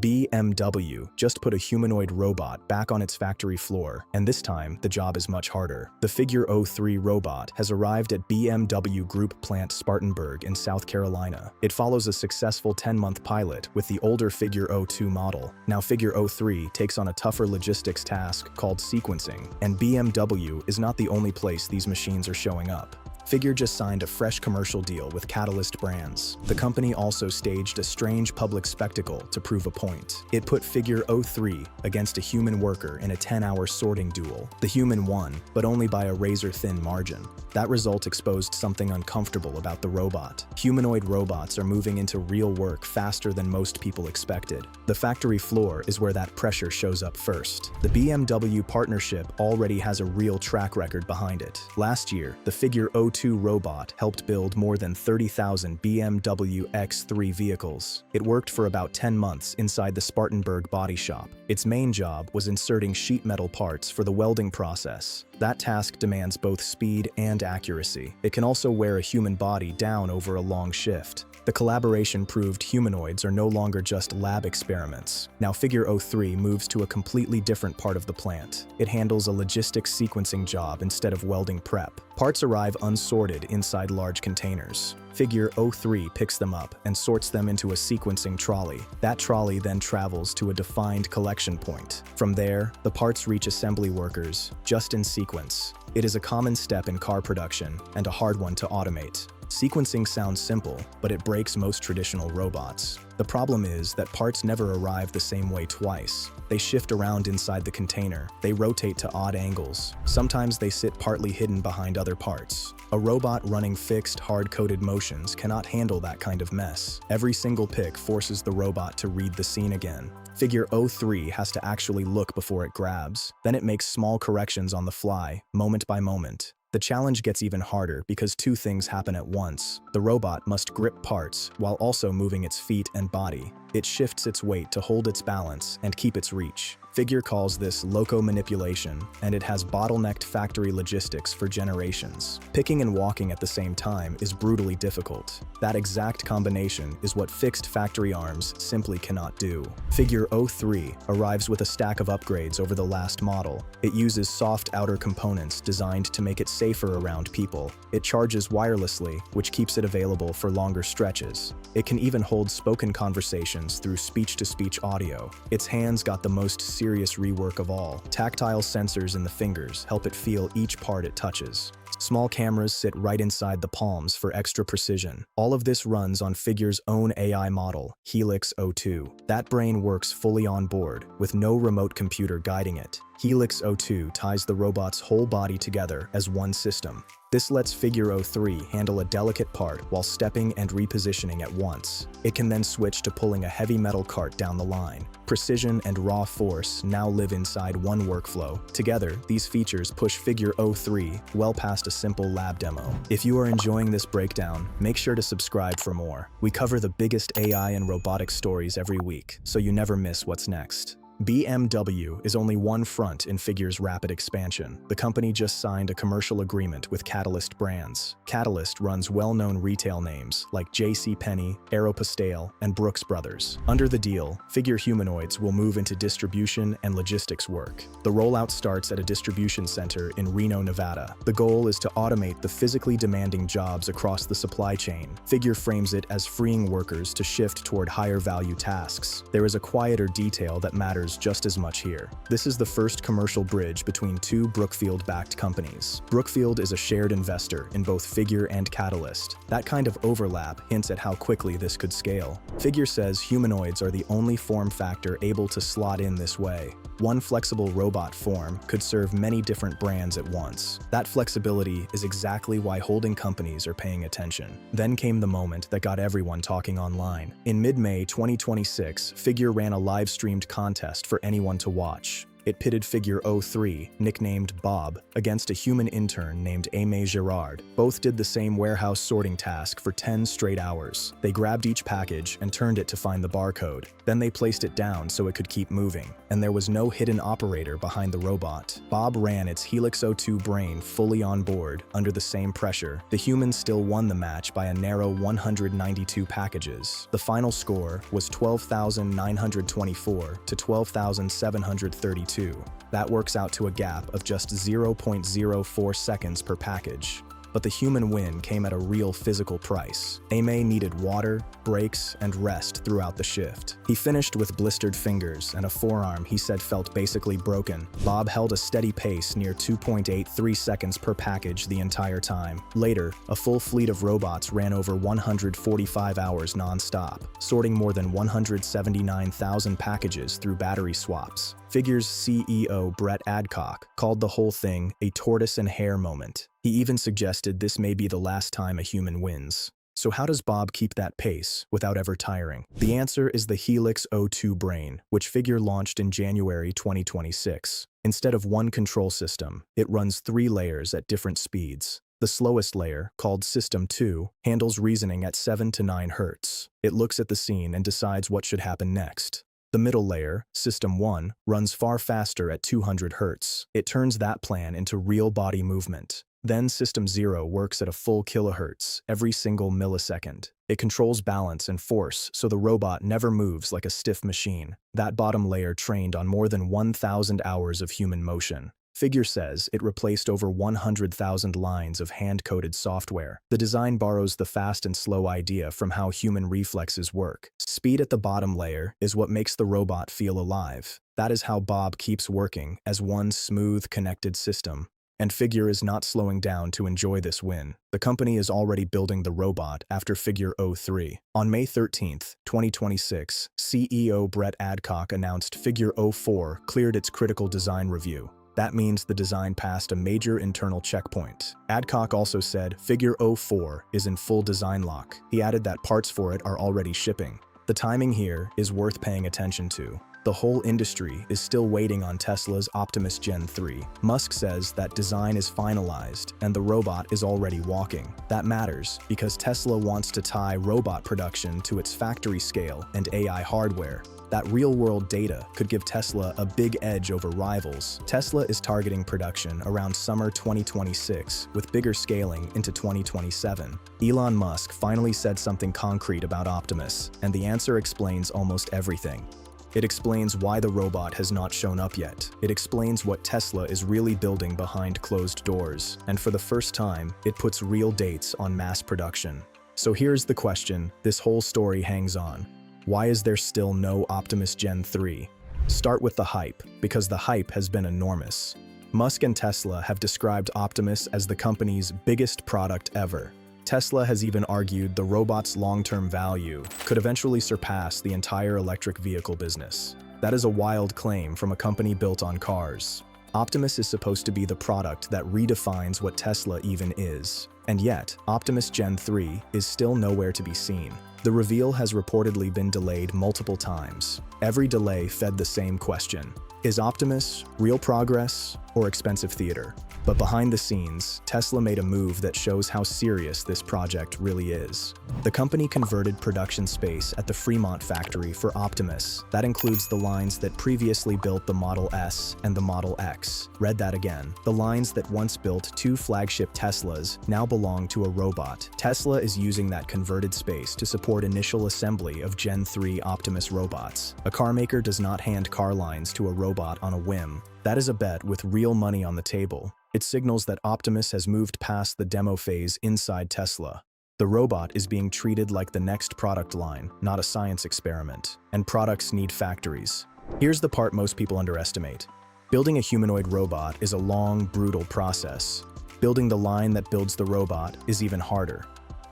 BMW just put a humanoid robot back on its factory floor, and this time the job is much harder. The Figure O3 robot has arrived at BMW Group plant Spartanburg in South Carolina. It follows a successful 10-month pilot with the older Figure O2 model. Now Figure O3 takes on a tougher logistics task called sequencing, and BMW is not the only place these machines are showing up. Figure just signed a fresh commercial deal with Catalyst Brands. The company also staged a strange public spectacle to prove a point. It put Figure O3 against a human worker in a 10-hour sorting duel. The human won, but only by a razor-thin margin. That result exposed something uncomfortable about the robot. Humanoid robots are moving into real work faster than most people expected. The factory floor is where that pressure shows up first. The BMW partnership already has a real track record behind it. Last year, the Figure O2 robot helped build more than 30,000 BMW X3 vehicles. It worked for about 10 months inside the Spartanburg body shop. Its main job was inserting sheet metal parts for the welding process. That task demands both speed and accuracy. It can also wear a human body down over a long shift. The collaboration proved humanoids are no longer just lab experiments. Now Figure O3 moves to a completely different part of the plant. It handles a logistics sequencing job instead of welding prep. Parts arrive unsorted inside large containers. Figure O3 picks them up and sorts them into a sequencing trolley. That trolley then travels to a defined collection point. From there, the parts reach assembly workers, just in sequence. It is a common step in car production and a hard one to automate. Sequencing sounds simple, but it breaks most traditional robots. The problem is that parts never arrive the same way twice. They shift around inside the container. They rotate to odd angles. Sometimes they sit partly hidden behind other parts. A robot running fixed, hard-coded motions cannot handle that kind of mess. Every single pick forces the robot to read the scene again. Figure O3 has to actually look before it grabs. Then it makes small corrections on the fly, moment by moment. The challenge gets even harder because two things happen at once. The robot must grip parts while also moving its feet and body. It shifts its weight to hold its balance and keep its reach. Figure calls this Loco-manipulation, and it has bottlenecked factory logistics for generations. Picking and walking at the same time is brutally difficult. That exact combination is what fixed factory arms simply cannot do. Figure O3 arrives with a stack of upgrades over the last model. It uses soft outer components designed to make it safer around people. It charges wirelessly, which keeps it available for longer stretches. It can even hold spoken conversations through speech-to-speech audio. Its hands got the most serious rework of all. Tactile sensors in the fingers help it feel each part it touches. Small cameras sit right inside the palms for extra precision. All of this runs on Figure's own AI model, Helix O2. That brain works fully on board, with no remote computer guiding it. Helix O2 ties the robot's whole body together as one system. This lets Figure O3 handle a delicate part while stepping and repositioning at once. It can then switch to pulling a heavy metal cart down the line. Precision and raw force now live inside one workflow. Together, these features push Figure O3 well past a simple lab demo. If you are enjoying this breakdown, make sure to subscribe for more. We cover the biggest AI and robotics stories every week, so you never miss what's next. BMW is only one front in Figure's rapid expansion. The company just signed a commercial agreement with Catalyst Brands. Catalyst runs well-known retail names like JCPenney, Aeropostale, and Brooks Brothers. Under the deal, Figure humanoids will move into distribution and logistics work. The rollout starts at a distribution center in Reno, Nevada. The goal is to automate the physically demanding jobs across the supply chain. Figure frames it as freeing workers to shift toward higher-value tasks. There is a quieter detail that matters just as much here. This is the first commercial bridge between two Brookfield-backed companies. Brookfield is a shared investor in both Figure and Catalyst. That kind of overlap hints at how quickly this could scale. Figure says humanoids are the only form factor able to slot in this way. One flexible robot form could serve many different brands at once. That flexibility is exactly why holding companies are paying attention. Then came the moment that got everyone talking online. In mid-May 2026, Figure ran a live-streamed contest for anyone to watch. It pitted figure O3, nicknamed Bob, against a human intern named Aimé Girard. Both did the same warehouse sorting task for 10 straight hours. They grabbed each package and turned it to find the barcode. Then they placed it down so it could keep moving, and there was no hidden operator behind the robot. Bob ran its Helix O2 brain fully on board, under the same pressure. The humans still won the match by a narrow 192 packages. The final score was 12,924 to 12,732. That works out to a gap of just 0.04 seconds per package. But the human win came at a real physical price. Aimé needed water, breaks, and rest throughout the shift. He finished with blistered fingers and a forearm he said felt basically broken. Bob held a steady pace near 2.83 seconds per package the entire time. Later, a full fleet of robots ran over 145 hours non-stop, sorting more than 179,000 packages through battery swaps. Figure's CEO Brett Adcock called the whole thing a tortoise and hare moment. He even suggested this may be the last time a human wins. So how does Bob keep that pace without ever tiring? The answer is the Helix O2 brain, which Figure launched in January 2026. Instead of one control system, it runs 3 layers at different speeds. The slowest layer, called System 2, handles reasoning at 7 to 9 Hz. It looks at the scene and decides what should happen next. The middle layer, System 1, runs far faster at 200 Hz. It turns that plan into real body movement. Then System 0 works at a full kilohertz every single millisecond. It controls balance and force so the robot never moves like a stiff machine. That bottom layer trained on more than 1,000 hours of human motion. Figure says it replaced over 100,000 lines of hand-coded software. The design borrows the fast and slow idea from how human reflexes work. Speed at the bottom layer is what makes the robot feel alive. That is how Bob keeps working as one smooth, connected system. And Figure is not slowing down to enjoy this win. The company is already building the robot after Figure O3. On May 13, 2026, CEO Brett Adcock announced Figure O4 cleared its critical design review. That means the design passed a major internal checkpoint. Adcock also said Figure O4 is in full design lock. He added that parts for it are already shipping. The timing here is worth paying attention to. The whole industry is still waiting on Tesla's Optimus Gen 3. Musk says that design is finalized and the robot is already walking. That matters because Tesla wants to tie robot production to its factory scale and AI hardware. That real-world data could give Tesla a big edge over rivals. Tesla is targeting production around summer 2026, with bigger scaling into 2027. Elon Musk finally said something concrete about Optimus, and the answer explains almost everything. It explains why the robot has not shown up yet. It explains what Tesla is really building behind closed doors. And for the first time, it puts real dates on mass production. So here's the question this whole story hangs on. Why is there still no Optimus Gen 3? Start with the hype, because the hype has been enormous. Musk and Tesla have described Optimus as the company's biggest product ever. Tesla has even argued the robot's long-term value could eventually surpass the entire electric vehicle business. That is a wild claim from a company built on cars. Optimus is supposed to be the product that redefines what Tesla even is. And yet, Optimus Gen 3 is still nowhere to be seen. The reveal has reportedly been delayed multiple times. Every delay fed the same question. Is Optimus real progress or expensive theater? But behind the scenes, Tesla made a move that shows how serious this project really is. The company converted production space at the Fremont factory for Optimus. That includes the lines that previously built the Model S and the Model X. Read that again. The lines that once built 2 flagship Teslas now belong to a robot. Tesla is using that converted space to support initial assembly of Gen 3 Optimus robots. A carmaker does not hand car lines to a robot on a whim. That is a bet with real money on the table. It signals that Optimus has moved past the demo phase inside Tesla. The robot is being treated like the next product line, not a science experiment. And products need factories. Here's the part most people underestimate. Building a humanoid robot is a long, brutal process. Building the line that builds the robot is even harder.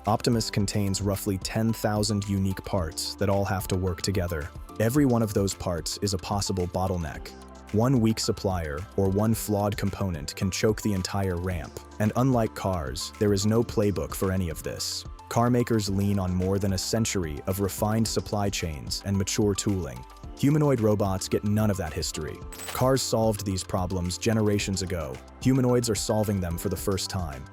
Optimus contains roughly 10,000 unique parts that all have to work together. Every one of those parts is a possible bottleneck. One weak supplier or one flawed component can choke the entire ramp. And unlike cars, there is no playbook for any of this. Car makers lean on more than a century of refined supply chains and mature tooling. Humanoid robots get none of that history. Cars solved these problems generations ago. Humanoids are solving them for the first time.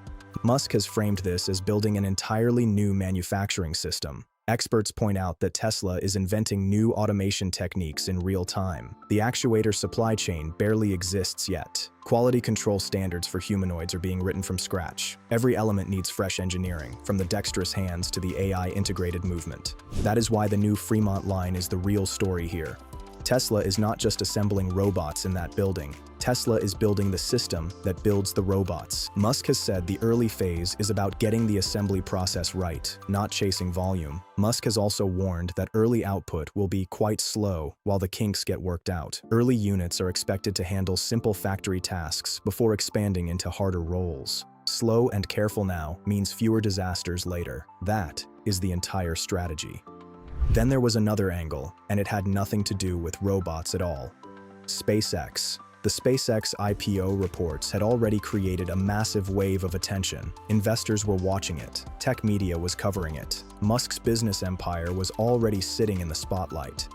Musk has framed this as building an entirely new manufacturing system. Experts point out that Tesla is inventing new automation techniques in real time. The actuator supply chain barely exists yet. Quality control standards for humanoids are being written from scratch. Every element needs fresh engineering, from the dexterous hands to the AI-integrated movement. That is why the new Fremont line is the real story here. Tesla is not just assembling robots in that building. Tesla is building the system that builds the robots. Musk has said the early phase is about getting the assembly process right, not chasing volume. Musk has also warned that early output will be quite slow while the kinks get worked out. Early units are expected to handle simple factory tasks before expanding into harder roles. Slow and careful now means fewer disasters later. That is the entire strategy. Then there was another angle, and it had nothing to do with robots at all. SpaceX. The SpaceX IPO reports had already created a massive wave of attention. Investors were watching it. Tech media was covering it. Musk's business empire was already sitting in the spotlight.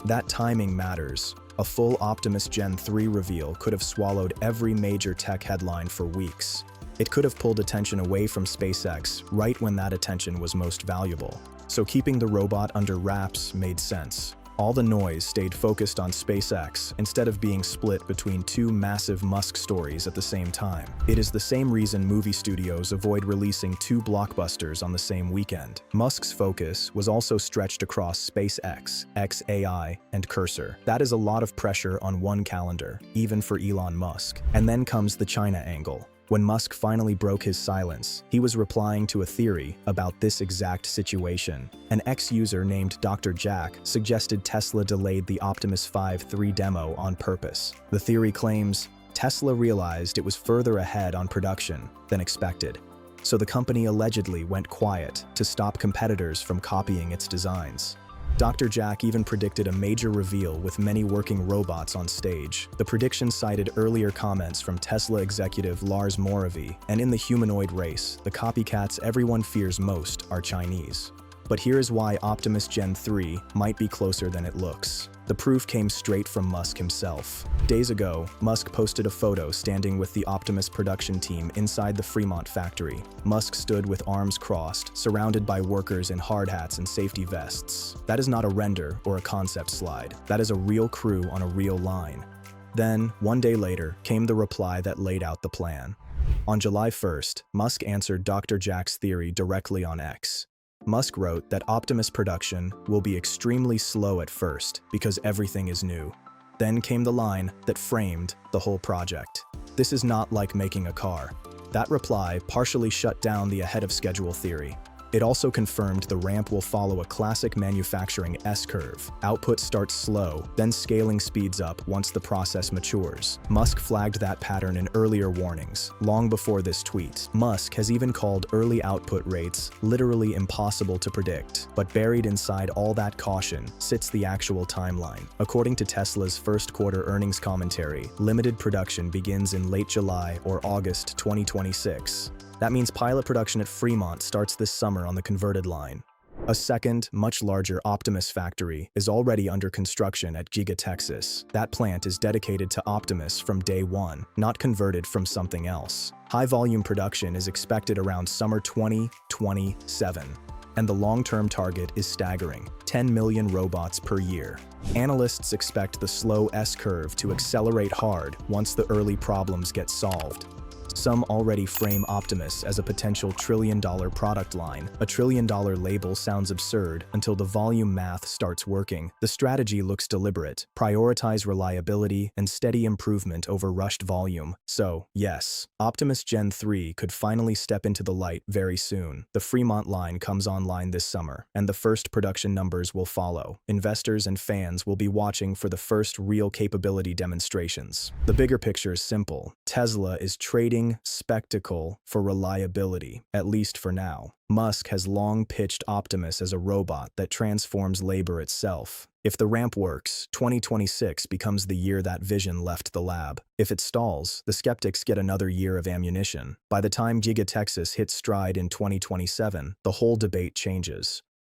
That timing matters. A full Optimus Gen 3 reveal could have swallowed every major tech headline for weeks. It could have pulled attention away from SpaceX right when that attention was most valuable. So keeping the robot under wraps made sense. All the noise stayed focused on SpaceX instead of being split between two massive Musk stories at the same time. It is the same reason movie studios avoid releasing two blockbusters on the same weekend. Musk's focus was also stretched across SpaceX, xAI, and Cursor. That is a lot of pressure on one calendar, even for Elon Musk. And then comes the China angle. When Musk finally broke his silence, he was replying to a theory about this exact situation. An ex-user named Dr. Jack suggested Tesla delayed the Optimus 5.3 demo on purpose. The theory claims Tesla realized it was further ahead on production than expected, so the company allegedly went quiet to stop competitors from copying its designs. Dr. Jack even predicted a major reveal with many working robots on stage. The prediction cited earlier comments from Tesla executive Lars Moravy, and in the humanoid race, the copycats everyone fears most are Chinese. But here is why Optimus Gen 3 might be closer than it looks. The proof came straight from Musk himself. Days ago, Musk posted a photo standing with the Optimus production team inside the Fremont factory. Musk stood with arms crossed, surrounded by workers in hard hats and safety vests. That is not a render or a concept slide. That is a real crew on a real line. Then, one day later, came the reply that laid out the plan. On July 1st, Musk answered Dr. Jack's theory directly on X. Musk wrote that Optimus production will be extremely slow at first because everything is new. Then came the line that framed the whole project. This is not like making a car. That reply partially shut down the ahead-of-schedule theory. It also confirmed the ramp will follow a classic manufacturing S-curve. Output starts slow, then scaling speeds up once the process matures. Musk flagged that pattern in earlier warnings, long before this tweet. Musk has even called early output rates literally impossible to predict. But buried inside all that caution sits the actual timeline. According to Tesla's first quarter earnings commentary, limited production begins in late July or August 2026. That means pilot production at Fremont starts this summer on the converted line. A second, much larger Optimus factory is already under construction at Giga Texas. That plant is dedicated to Optimus from day one, not converted from something else. High-volume production is expected around summer 2027. And the long-term target is staggering, 10 million robots per year. Analysts expect the slow S-curve to accelerate hard once the early problems get solved. Some already frame Optimus as a potential trillion-dollar product line. A trillion-dollar label sounds absurd until the volume math starts working. The strategy looks deliberate. Prioritize reliability and steady improvement over rushed volume. So, yes, Optimus Gen 3 could finally step into the light very soon. The Fremont line comes online this summer, and the first production numbers will follow. Investors and fans will be watching for the first real capability demonstrations. The bigger picture is simple. Tesla is trading spectacle for reliability, at least for now. Musk has long pitched Optimus as a robot that transforms labor itself. If the ramp works, 2026 becomes the year that vision left the lab. If it stalls, the skeptics get another year of ammunition. By the time Giga Texas hits stride in 2027, the whole debate changes.